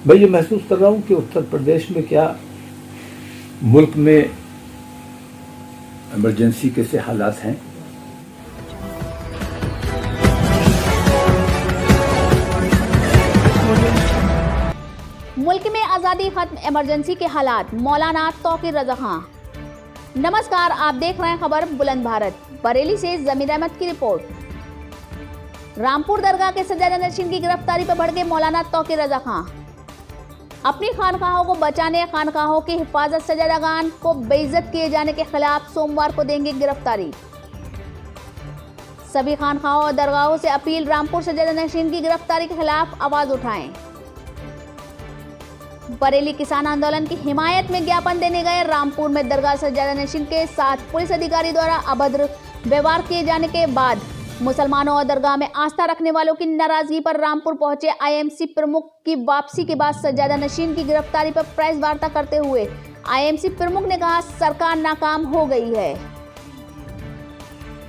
میں یہ محسوس کر رہا ہوں کہ اتر پردیش میں کیا ملک میں ایمرجنسی کے سے حالات ہیں. ملک میں آزادی ختم، ایمرجنسی کے حالات. مولانا توقیر رضا خان. نمسکار، آپ دیکھ رہے ہیں خبر بلند بھارت. بریلی سے ضمیر احمد کی رپورٹ. رامپور درگاہ کے سجادہ نشین کی گرفتاری پر بھڑکے مولانا توقیر رضا خان. اپنی خانقاہوں کو بچانے، خانقاہوں کی حفاظت، سجادگان کو بے عزت کیے جانے کے خلاف سوموار کو دیں گے گرفتاری. سبھی خانقاہوں اور درگاہوں سے اپیل، رامپور سجادہ نشین کی گرفتاری کے خلاف آواز اٹھائیں. بریلی کسان آندولن کی حمایت میں گیاپن دینے گئے. رامپور میں درگاہ سجادہ نشین کے ساتھ پولیس ادھیکاری دوارا ابھدر ویوہار کیے جانے کے بعد مسلمانوں اور درگاہ میں آستھا رکھنے والوں کی ناراضگی پر رامپور پہنچے IMC پرمکھ کی واپسی کے بعد سجادہ نشین کی گرفتاری پر پریس وارتا کرتے ہوئے IMC پرمکھ نے کہا، سرکار ناکام ہو گئی ہے.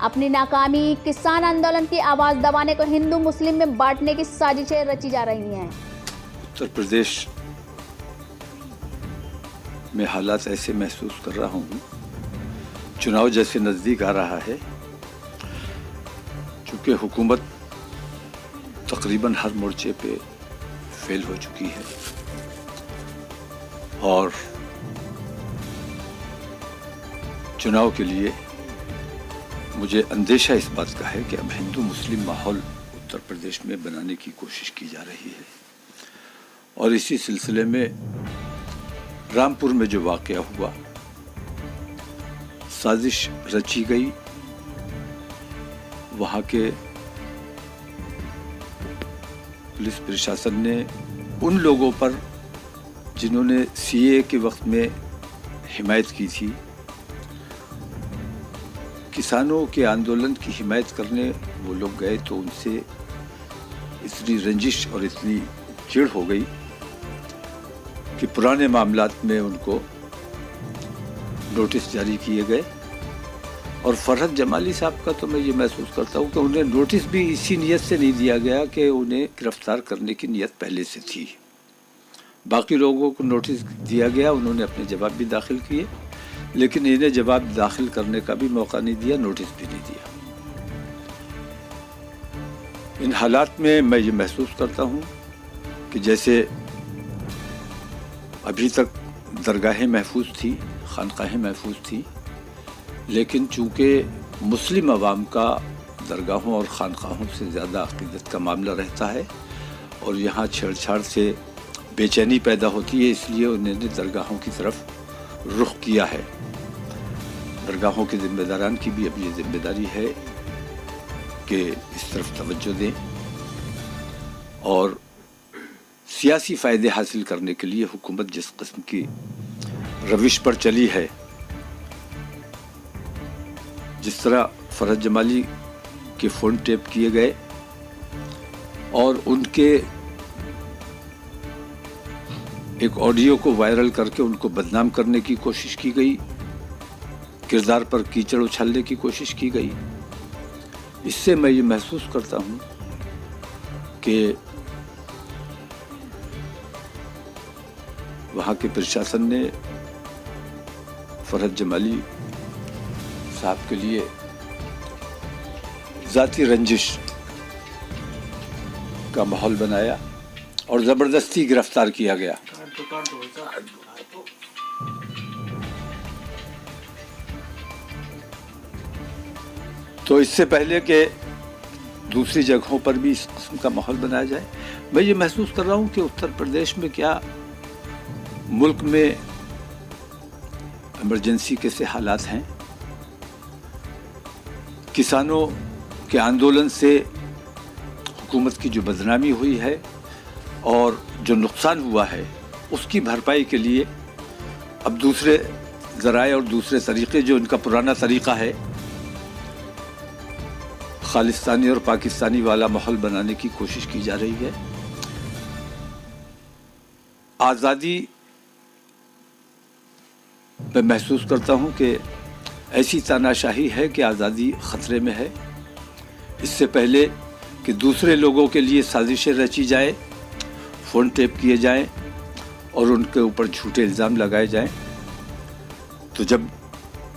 اپنی ناکامی، کسان آندولن کی آواز دبانے کو ہندو مسلم میں بانٹنے کی سازشیں رچی جا رہی ہیں. اتر پردیش میں حالات ایسے محسوس کر رہا ہوں، چناؤ جیسے نزدیک آ رہا ہے. چونکہ حکومت تقریباً ہر مورچے پہ فیل ہو چکی ہے اور چناؤ کے لیے مجھے اندیشہ اس بات کا ہے کہ اب ہندو مسلم ماحول اتر پردیش میں بنانے کی کوشش کی جا رہی ہے. اور اسی سلسلے میں رامپور میں جو واقعہ ہوا، سازش رچی گئی. وہاں کے پولیس پرشاسن نے ان لوگوں پر جنہوں نے CAA کے وقت میں حمایت کی تھی، کسانوں کے آندولن کی حمایت کرنے وہ لوگ گئے تو ان سے اتنی رنجش اور اتنی چڑ ہو گئی کہ پرانے معاملات میں ان کو نوٹس جاری کیے گئے. اور فرحت جمالی صاحب کا تو میں یہ محسوس کرتا ہوں کہ انہیں نوٹس بھی اسی نیت سے نہیں دیا گیا کہ انہیں گرفتار کرنے کی نیت پہلے سے تھی. باقی لوگوں کو نوٹس دیا گیا، انہوں نے اپنے جواب بھی داخل کیے، لیکن انہیں جواب داخل کرنے کا بھی موقع نہیں دیا، نوٹس بھی نہیں دیا. ان حالات میں میں یہ محسوس کرتا ہوں کہ جیسے ابھی تک درگاہیں محفوظ تھی، خانقاہیں محفوظ تھی، لیکن چونکہ مسلم عوام کا درگاہوں اور خانقاہوں سے زیادہ عقیدت کا معاملہ رہتا ہے اور یہاں چھیڑ چھاڑ سے بے چینی پیدا ہوتی ہے، اس لیے انہوں نے درگاہوں کی طرف رخ کیا ہے. درگاہوں کے ذمہ داران کی بھی اب یہ ذمہ داری ہے کہ اس طرف توجہ دیں اور سیاسی فائدے حاصل کرنے کے لیے حکومت جس قسم کی روش پر چلی ہے، جس طرح فرحت جمالی کے فون ٹیپ کیے گئے اور ان کے ایک آڈیو کو وائرل کر کے ان کو بدنام کرنے کی کوشش کی گئی، کردار پر کیچڑ اچھالنے کی کوشش کی گئی. اس سے میں یہ محسوس کرتا ہوں کہ وہاں کے پرشاسن نے فرحت جمالی صاحب کے لیے ذاتی رنجش کا ماحول بنایا اور زبردستی گرفتار کیا گیا. تو اس سے پہلے کہ دوسری جگہوں پر بھی اس قسم کا ماحول بنایا جائے، میں یہ محسوس کر رہا ہوں کہ اتر پردیش میں کیا ملک میں ایمرجنسی کے سے حالات ہیں. کسانوں کے آندولن سے حکومت کی جو بدنامی ہوئی ہے اور جو نقصان ہوا ہے، اس کی بھرپائی کے لیے اب دوسرے ذرائع اور دوسرے طریقے، جو ان کا پرانا طریقہ ہے، خالصتانی اور پاکستانی والا ماحول بنانے کی کوشش کی جا رہی ہے. آزادی میں محسوس کرتا ہوں کہ ایسی تاناشاہی ہے کہ آزادی خطرے میں ہے. اس سے پہلے کہ دوسرے لوگوں کے لیے سازشیں رچی جائیں، فون ٹیپ کیے جائیں اور ان کے اوپر جھوٹے الزام لگائے جائیں، تو جب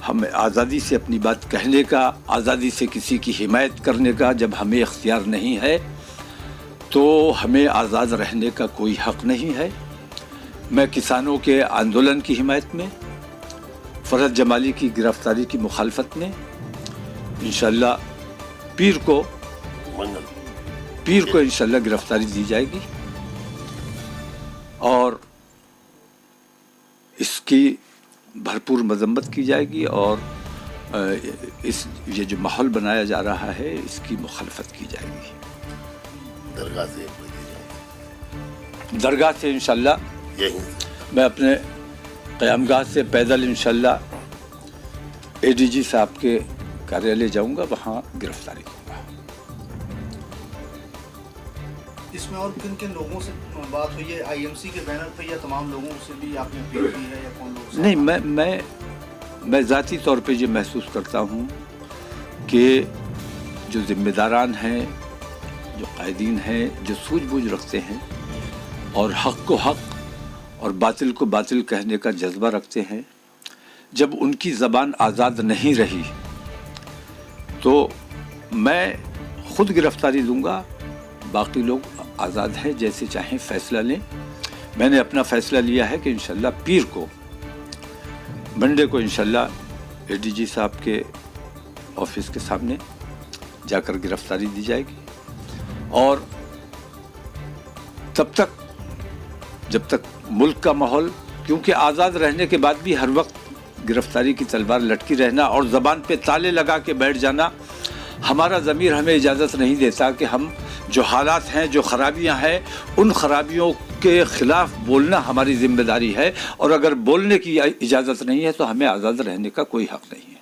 ہمیں آزادی سے اپنی بات کہنے کا، آزادی سے کسی کی حمایت کرنے کا جب ہمیں اختیار نہیں ہے تو ہمیں آزاد رہنے کا کوئی حق نہیں ہے۔ میں کسانوں کے آندولن کی حمایت میں، فرحت جمالی کی گرفتاری کی مخالفت میں انشاءاللہ پیر کو انشاءاللہ گرفتاری دی جائے گی، اور اس کی بھرپور مذمت کی جائے گی، اور یہ جو ماحول بنایا جا رہا ہے اس کی مخالفت کی جائے گی۔ درگاہ سے انشاءاللہ میں اپنے قیام گاہ سے پیدل انشاءاللہ ADG صاحب کے کاریالے جاؤں گا، وہاں گرفتاری کروں گا۔ اس میں اور کن کن لوگوں سے بات ہوئی ہے؟ IMC کے بینر پہ یا تمام لوگوں سے بھی آپ نے اپیل کی ہے، یا کون لوگ؟ نہیں، میں ذاتی طور پہ یہ محسوس کرتا ہوں کہ جو ذمہ داران ہیں، جو قائدین ہیں، جو سوجھ بوجھ رکھتے ہیں اور حق کو حق اور باطل کو باطل کہنے کا جذبہ رکھتے ہیں، جب ان کی زبان آزاد نہیں رہی تو میں خود گرفتاری دوں گا، باقی لوگ آزاد ہیں، جیسے چاہیں فیصلہ لیں۔ میں نے اپنا فیصلہ لیا ہے کہ انشاءاللہ پیر کو، منڈے کو انشاءاللہ ADG صاحب کے آفس کے سامنے جا کر گرفتاری دی جائے گی، اور جب تک ملک کا ماحول، کیونکہ آزاد رہنے کے بعد بھی ہر وقت گرفتاری کی تلوار لٹکی رہنا اور زبان پہ تالے لگا کے بیٹھ جانا، ہمارا ضمیر ہمیں اجازت نہیں دیتا کہ ہم جو حالات ہیں، جو خرابیاں ہیں، ان خرابیوں کے خلاف بولنا ہماری ذمہ داری ہے، اور اگر بولنے کی اجازت نہیں ہے تو ہمیں آزاد رہنے کا کوئی حق نہیں ہے۔